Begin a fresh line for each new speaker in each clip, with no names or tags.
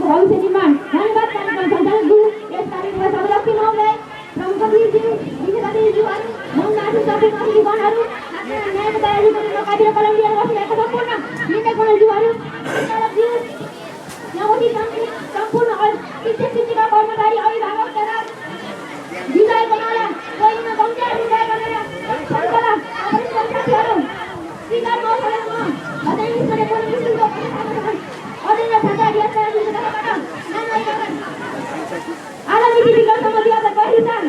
नेपालको भविष्य निर्माण धन्यवाद कार्यक्रम सञ्चालक गुरु यस कार्यक्रममा सबलक्ष्मी महोदय प्रमुखज्यू विशेषाधिकारीज्यूहरू मौनाथी सम्पूर्ण अतिथिगणहरू न्यायको तयारी गरेर काबी र कलम लिएर बसिरहेका सम्पूर्ण निर्णयज्यूहरू सञ्चालकज्यू नवोदी सम्पूर्ण शिक्षक शिक्षिका कर्मचारी अभिभावक तथा विजय बनाउला कोहीमा गम्भीर विजय गरेर सञ्चालक अपरिचित साथीहरू स्वीकार महोदयमा अध्ययन गर्ने पनि स्कुलको अध्ययन छात्र अभियान तर्फबाट आगामी विधिगत सम्बन्धी पहिचान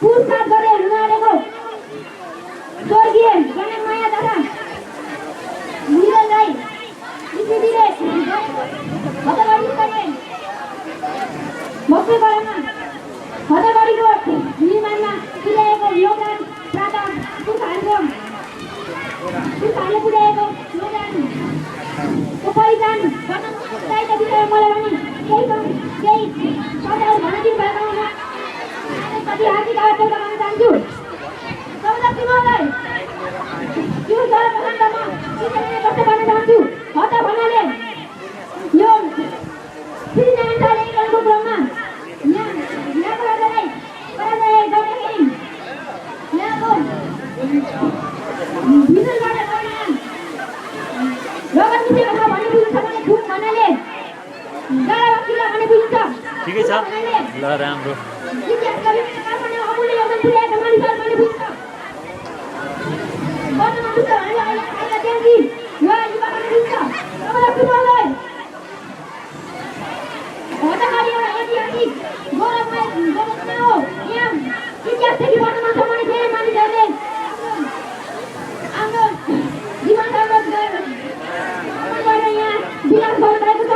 पुरस्कार गरे हुनालेको स्वर्गीय गणमाया तथा निरल राई स्मृतिले हतगढी गरे मक्सेगढामा हतगढीको निर्माणमा पुर्याएको योगदान प्राप्त पुरुषहरूले पुर्याएको योगदानको पहिचान गर्न दायित्व दिएर मलाई पनि केही शब्दहरू भन्न दिनुभएको कति हार्दिक आभार व्यक्त गर्न चाहन्छु। सबलक्ष्मी महोदय यो सर्वप्रथममा कृतज्ञता व्यक्त गर्न चाहन्छु। हत भन्नाले यो श्री नारायण शाह एकीकरणको क्रममा यहाँको राजालाई पराजय गर्दाखेरि यहाँको भित्रबाट रगत निस्केको छ भन्ने बुझिन्छ भने धुप भन्नाले गाडा वकिल भन्ने बुझिन्छ।
ठिकै छ ल राम्रो
इतिहासका विभिन्न कालमा अमूल्य योगदान पुर्याएका मानिसहरू भन्ने बुझिन्छ। वर्तमान बुझ्छ भने अहिले आएका ज्ञानी युवा युवा भन्ने बुझिन्छ। सबलक्ष्मी महोदय हतगढी एउटा ऐतिहासिक गौरवमय जगतमा हो। यहाँ इतिहासदेखि वर्तमानसम्म धेरै मानिसहरूले आफ्नो जीवन सङ्घर्ष गरेर यहाँ विकास गर्नुभएको छ।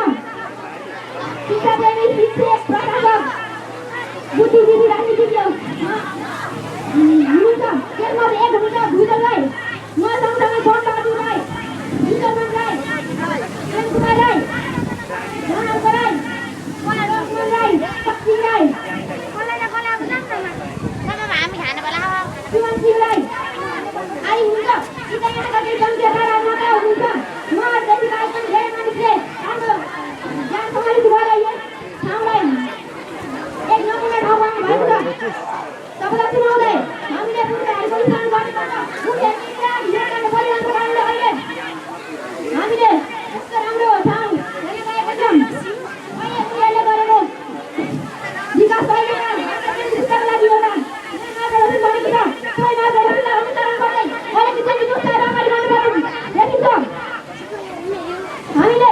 शिक्षाप्रेमी शिक्षक प्रशासक बुद्धिजीवी राजनीतिज्ञ हुनुहुन्छ। त्यसमध्ये एक हुनुहुन्छ भुजल राई, उहाँ सँगसँगै सोमबहादुर राई, विक्रमन राई, प्रेम कुमार राई, धनर्क राई, रघुमन राई, शक्ति राई, सुमन सिंह राई आदि हुनुहुन्छ। यता यहाँका केही जनप्रियता राजमाता हुनुहुन्छ। उहाँहरूदेखि बाहेक पनि धेरै मानिसले आफ्नो ज्ञान सम्हालित भएर यस ठाउँलाई एक नमुना ठाउँ बनाउनु भएको छ। सबलक्ष्मी महोदय हामीले पुरुषहरूको स्मरण गर्नुपर्छ। मुख्य योगदान परिवारको कारणले अहिले हामीले यस्तो राम्रो ठाउँ हेरिरहेका छौँ। अहिले उनीहरूले गरेको विकास पहिलेका शिक्षाको लागि एउटा बनेको छ। सबै मार्गदर्शनलाई अनुसरण गर्दै अहिले किसिमको दुष्टहरू अगाडि बढ्नुभएको देखिन्छ। हामीले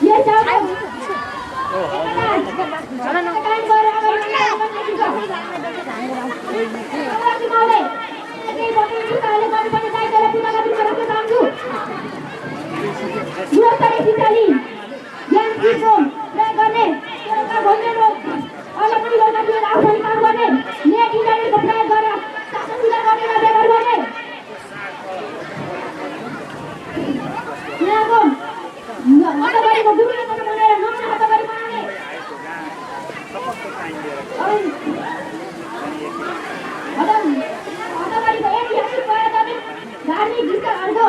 यस ठाउँको गुणस्तरीय शिक्षा लिई ज्ञान सिपको प्रयोग गर्ने अहिले पनि एउटा दिएर आफूले काम गर्ने नेट इन्टरनेटको प्रयोग गरेर शासन सुधार गर्ने र व्यवहार गर्ने यहाँको हतगढीको दुर्नीतिको बनाएर नमुना हतगढी बनाउने हतगढीको ऐतिहासिक पर्यटन धार्मिक विषयहरूको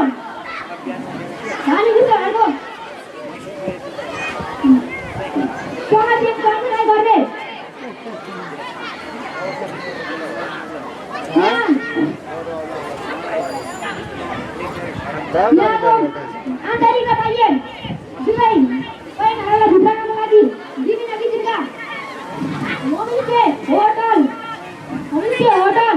समाजिक क्रान्तिलाई गर्ने यहाँको आन्तरिक र बाह्य दुवै ऐनहरूलाई झुक्राउनको लागि विभिन्न किसिमका होमस्टे होटल